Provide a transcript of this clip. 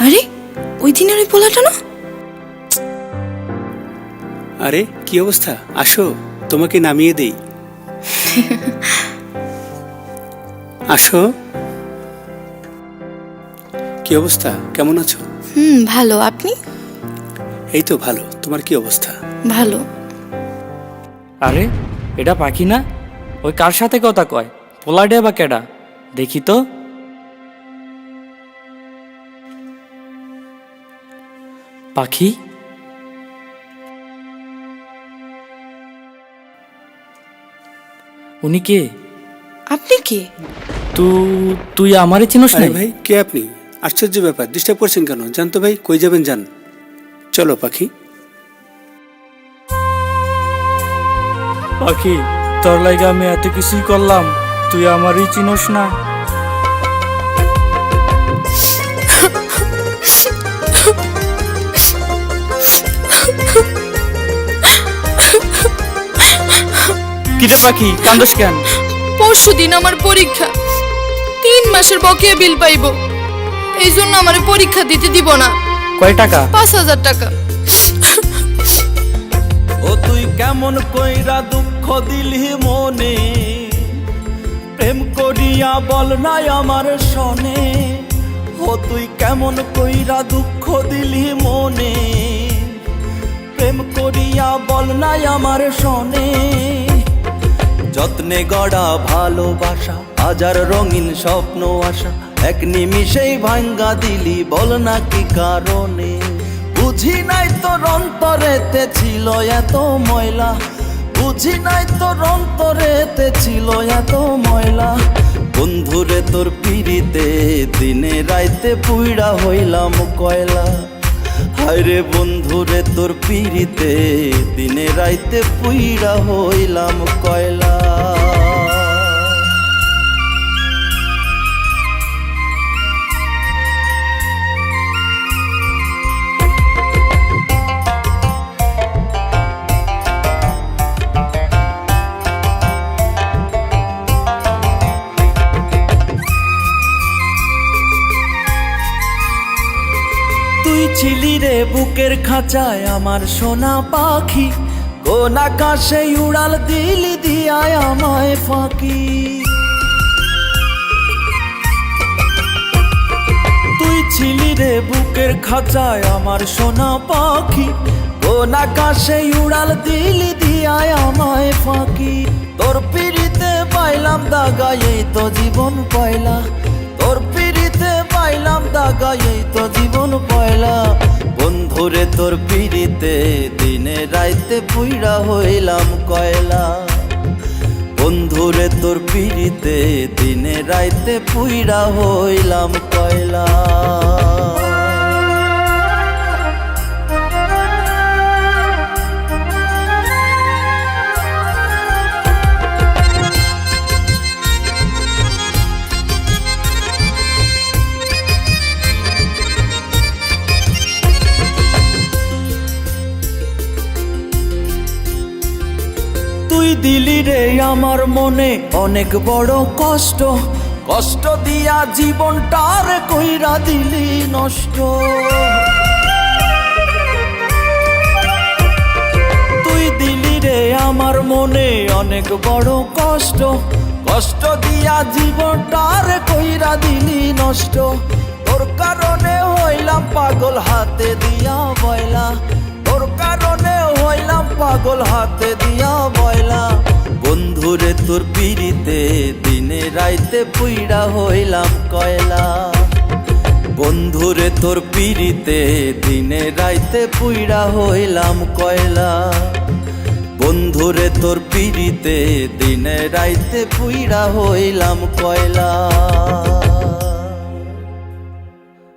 আরে ওই দিনের ওই পোলাটা না? আরে কি অবস্থা, আসো তোমাকে নামিয়ে দেই। আসো। কি অবস্থা, কেমন আছো? ভালো, আপনি? এই তো ভালো, তোমার কি অবস্থা? ভালো। আরে এটা পাখি না? ওই কার সাথে কথা কয়? পোলাডে বা কেডা? দেখি তো। পাখি? উনি কে? আপনি কে? তুই আমারে চিনোস আরে না? ভাই, কে আপনি? আশ্চর্য ব্যাপার, ডিস্টার্ব করছেন কেন? জান তো ভাই, কই যাবেন যান। চলো পাখি। পাখি, তোর লাগে আমি এত কিছুই করলাম, তুই আমারই চিনোস না? কিরে পাখি, কান্দোস কেন? পরশুদিন আমার পরীক্ষা, 3 মাসের বকেয়া বিল পাইবো, এই জন্য আমার পরীক্ষা দিতে দিব না। কয় টাকা? 5,000 টাকা। ও তুই কেমন কইরা দুঃখ দিলি মনে, প্রেম করিয়া বল নাই আমার শোনে। ও তুই কেমন কইরা দুঃখ দিলি মনে, প্রেম করিয়া বল নাই আমার শোনে। যত্নে গড়া ভালোবাসা, হাজার রঙিন স্বপ্ন আশা, এক নিমিষেই ভাঙ্গা দিলি, বল না কি কারণে। বুঝি নাই তোর অন্তরেতে ছিল এত ময়লা, বুঝি নাই তোর অন্তরেতে ছিল এত ময়লা। বন্ধুরে তোর পিড়িতে দিনে রাইতে পুইড়া হইলাম কয়লা। হায়রে বন্ধুরে তোর পিড়িতে দিনে রাইতে পুইড়া হইলাম কয়লা। তুই ছিলি রে বুকের খাঁচায় আমার সোনা পাখি, কোন আকাশে উড়াল দিলি দিয়ায় আমায় ফাঁকি। তুই ছিলি রে বুকের খাঁচায় আমার সোনা পাখি, কোন আকাশে উড়াল দিলি দিয়ায় আমায় ফাঁকি। তোর পিড়িতে পাইলাম দাগা, এই তো জীবন পয়লা। তোর পিড়িতে পাইলাম দাগা, এই তো জীবন পয়লা। বন্ধুরে তোর পিড়িতে দিনে রাইতে পুইড়া হইলাম কয়লা। বন্ধুরে তোর পিড়িতে দিনে রাইতে পুইড়া হইলাম কয়লা। তুই দিলি রে আমার মনে অনেক বড় কষ্ট, কষ্ট দিয়া জীবনটার কইরা দিলি নষ্ট। তুই দিলি রে আমার মনে অনেক বড় কষ্ট, কষ্ট দিয়া জীবনটার কইরা দিলি নষ্ট। তোর কারণে হইলাম পাগল হাতে দিয়া বয়লা, তোর কারণে হইলাম পাগল হাতে দিয়া বয়লা। বন্ধুরে তোর পিড়িতে দিনে রাইতে পুইড়া হইলাম কয়লা। বন্ধুরে তোর পিড়িতে দিনে রাইতে পুইড়া হইলাম কয়লা। বন্ধুরে তোর পিড়িতে দিনে রাইতে পুইড়া হইলাম কয়লা।